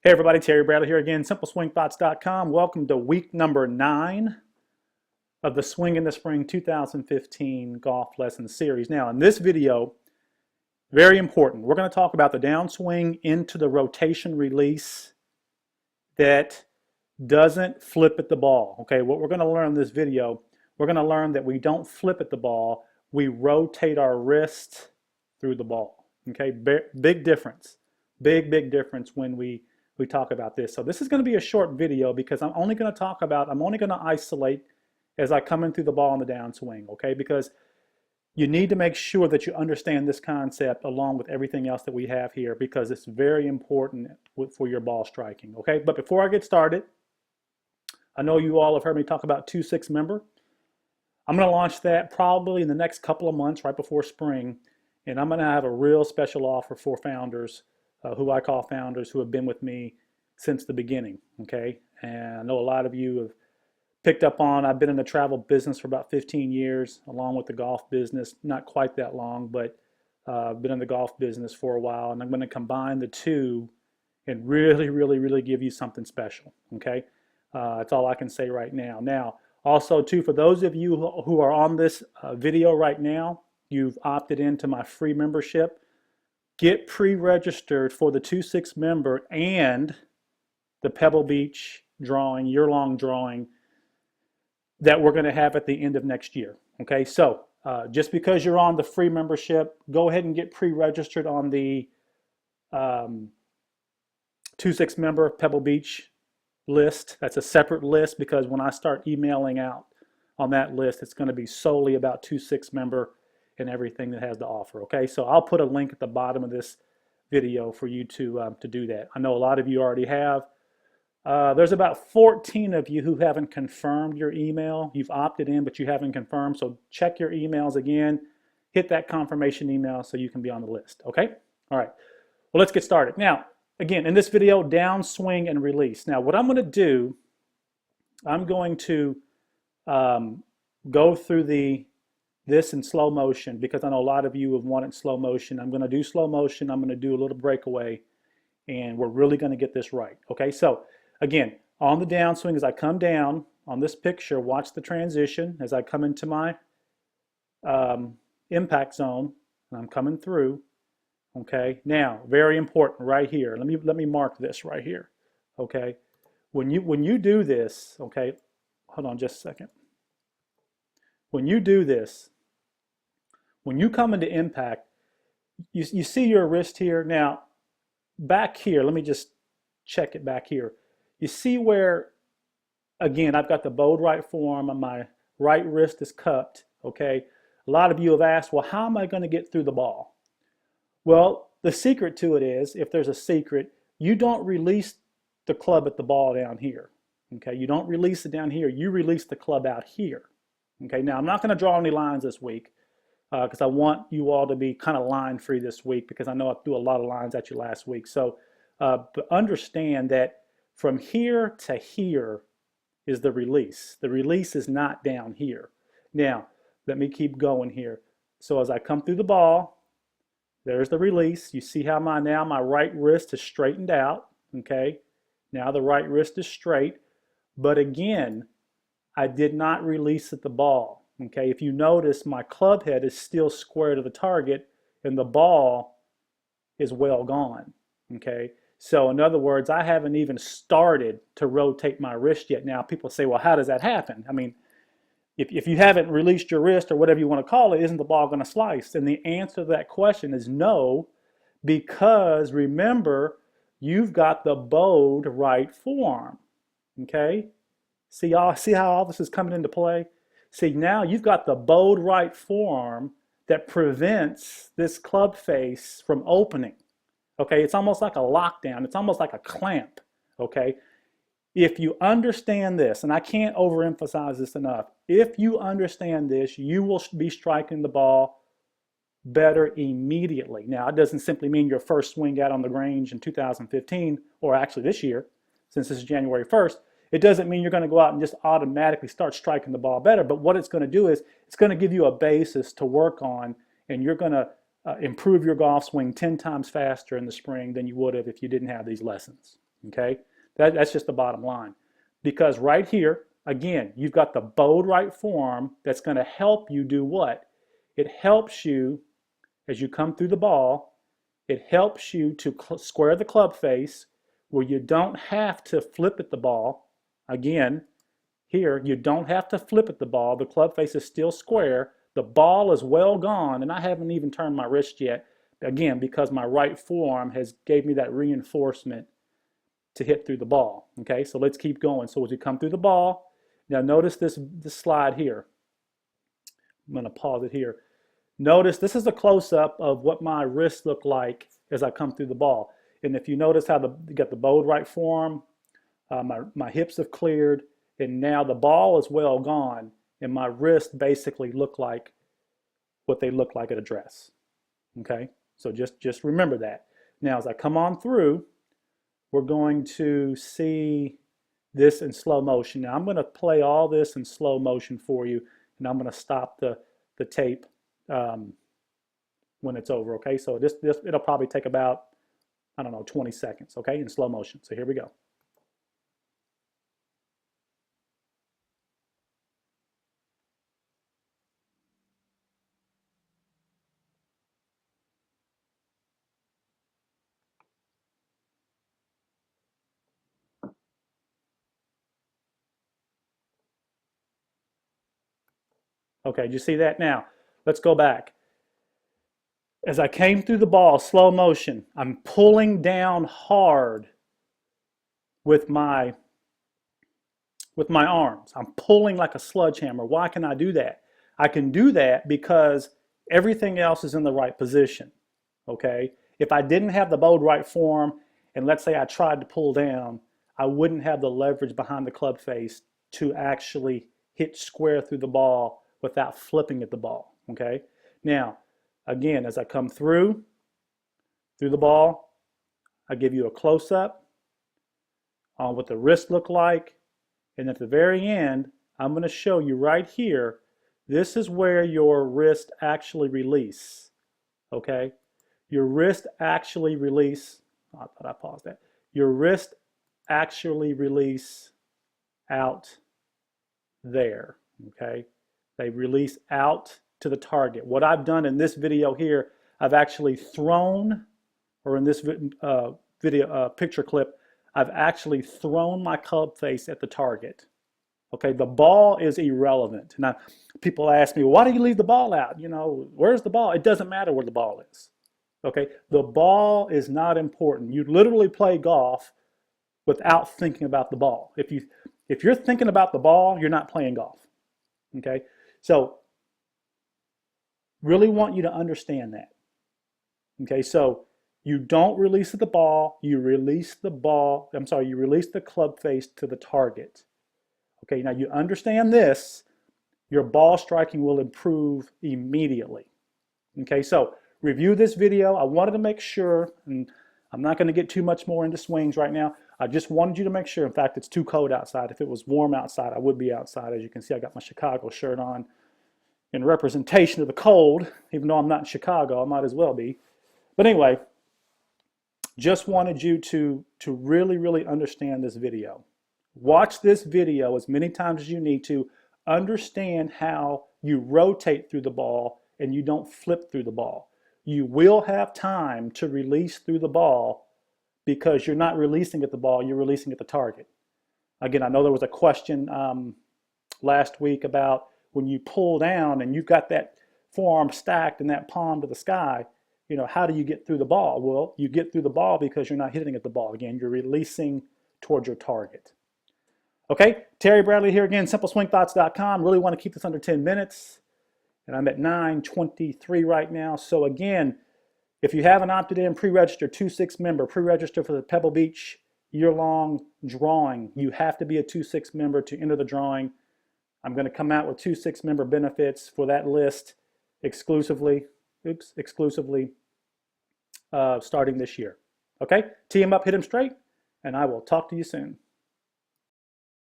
Hey everybody, Terry Bradley here again, simpleswingthoughts.com. Welcome to week number 9 of the Swing in the Spring 2015 Golf Lesson Series. Now in this video, very important, we're going to talk about the downswing into the rotation release that doesn't flip at the ball. Okay, what we're going to learn in this video, we're going to learn that we don't flip at the ball, we rotate our wrist through the ball. Okay, big difference, big difference when we talk about this. So this is going to be a short video because I'm only going to isolate as I come in through the ball in the downswing, okay? Because you need to make sure that you understand this concept along with everything else that we have here because it's very important for your ball striking, okay? But before I get started, I know you all have heard me talk about 2-6 member. I'm going to launch that probably in the next couple of months right before spring, and I'm going to have a real special offer for founders who I call founders who have been with me since the beginning, okay? And I know a lot of you have picked up on, I've been in the travel business for about 15 years, along with the golf business, not quite that long, but I've been in the golf business for a while, and I'm gonna combine the two and really give you something special, okay? That's all I can say right now. Now, also too, for those of you who are on this video right now, you've opted into my free membership. Get pre-registered for the 2-6 member and the Pebble Beach drawing, year-long drawing that we're going to have at the end of next year. Okay, so just because you're on the free membership, go ahead and get pre-registered on the 2-6 member Pebble Beach list. That's a separate list because when I start emailing out on that list, it's going to be solely about 2-6 member and everything that has to offer. Okay, so I'll put a link at the bottom of this video for you to do that. I know a lot of you already have. There's about 14 of you who haven't confirmed your email. You've opted in, but you haven't confirmed. So check your emails again. Hit that confirmation email so you can be on the list. Okay. All right. Well, let's get started. Now, again, in this video, downswing and release. Now, what I'm going to do, I'm going to go through this in slow motion because I know a lot of you have wanted slow motion. I'm going to do slow motion. I'm going to do a little breakaway, and we're really going to get this right. Okay, so again, on the downswing, as I come down on this picture, watch the transition as I come into my impact zone, and I'm coming through. Okay, now very important right here. Let me mark this right here. Okay, when you do this, okay, hold on just a second. When you do this, when you come into impact, you see your wrist here. Now, back here, let me just check it back here. You see where, again, I've got the bowed right forearm and my right wrist is cupped, okay? A lot of you have asked, well, how am I going to get through the ball? Well, the secret to it is, if there's a secret, you don't release the club at the ball down here, okay? You don't release it down here. You release the club out here. Okay, now I'm not going to draw any lines this week because I want you all to be kind of line free this week because I know I threw a lot of lines at you last week. So but understand that from here to here is the release. The release is not down here. Now, let me keep going here. So as I come through the ball, there's the release. You see how now my right wrist is straightened out. Okay, now the right wrist is straight. But again, I did not release at the ball. Okay, if you notice, my club head is still square to the target and the ball is well gone. Okay, so in other words, I haven't even started to rotate my wrist yet. Now, people say, well, how does that happen? I mean, if you haven't released your wrist or whatever you want to call it, isn't the ball going to slice? And the answer to that question is no, because remember, you've got the bowed right forearm. Okay. See how all this is coming into play? See, now you've got the bowed right forearm that prevents this club face from opening. Okay, it's almost like a lockdown. It's almost like a clamp. Okay, if you understand this, and I can't overemphasize this enough, if you understand this, you will be striking the ball better immediately. Now, it doesn't simply mean your first swing out on the range in 2015, or actually this year, since this is January 1st, it doesn't mean you're going to go out and just automatically start striking the ball better, but what it's going to do is it's going to give you a basis to work on, and you're going to improve your golf swing 10 times faster in the spring than you would have if you didn't have these lessons. Okay, that's just the bottom line. Because right here, again, you've got the bowed right forearm that's going to help you do what? It helps you, as you come through the ball, it helps you to square the club face where you don't have to flip at the ball. Again, here, you don't have to flip at the ball. The club face is still square. The ball is well gone, and I haven't even turned my wrist yet. Again, because my right forearm has gave me that reinforcement to hit through the ball. Okay, so let's keep going. So as you come through the ball, now notice this slide here. I'm going to pause it here. Notice this is a close-up of what my wrists look like as I come through the ball. And if you notice how you got the bowed right forearm, my hips have cleared, and now the ball is well gone, and my wrists basically look like what they look like at a dress. Okay, so just remember that. Now as I come on through, we're going to see this in slow motion. Now I'm going to play all this in slow motion for you, and I'm going to stop the tape when it's over. Okay, so it'll probably take about, I don't know, 20 seconds. Okay, in slow motion. So here we go. Okay, do you see that? Now, let's go back. As I came through the ball, slow motion, I'm pulling down hard with my arms. I'm pulling like a sledgehammer. Why can I do that? I can do that because everything else is in the right position. Okay? If I didn't have the bowed right forearm, and let's say I tried to pull down, I wouldn't have the leverage behind the club face to actually hit square through the ball without flipping at the ball. Okay? Now, again, as I come through the ball, I give you a close-up on what the wrists look like. And at the very end, I'm going to show you right here, this is where your wrist actually release. Okay? Your wrist actually release. Oh, I thought I paused that. Your wrist actually release out there. Okay? They release out to the target. What I've done in this video here, I've actually thrown, or in this picture clip, I've actually thrown my club face at the target. Okay, the ball is irrelevant. Now, people ask me, why do you leave the ball out? You know, where's the ball? It doesn't matter where the ball is. Okay, the ball is not important. You literally play golf without thinking about the ball. If you're thinking about the ball, you're not playing golf. Okay, so really want you to understand that. Okay, so you don't release the ball, you release the ball, you release the club face to the target. Okay, now you understand this, your ball striking will improve immediately. Okay, so review this video. I wanted to make sure, and I'm not going to get too much more into swings right now. I just wanted you to make sure. In fact, it's too cold outside. If it was warm outside, I would be outside. As you can see, I got my Chicago shirt on in representation of the cold. Even though I'm not in Chicago, I might as well be. But anyway, just wanted you to really, really understand this video. Watch this video as many times as you need to. Understand how you rotate through the ball and you don't flip through the ball. You will have time to release through the ball because you're not releasing at the ball, you're releasing at the target. Again, I know there was a question last week about when you pull down and you've got that forearm stacked and that palm to the sky, you know, how do you get through the ball? Well, you get through the ball because you're not hitting at the ball. Again, you're releasing towards your target. Okay, Terry Bradley here again, simpleswingthoughts.com. Really want to keep this under 10 minutes. And I'm at 9:23 right now. So again, if you haven't opted in, pre-register, 2-6 member, pre-register for the Pebble Beach year-long drawing. You have to be a 2-6 member to enter the drawing. I'm going to come out with 2-6 member benefits for that list exclusively starting this year. Okay, tee them up, hit them straight, and I will talk to you soon.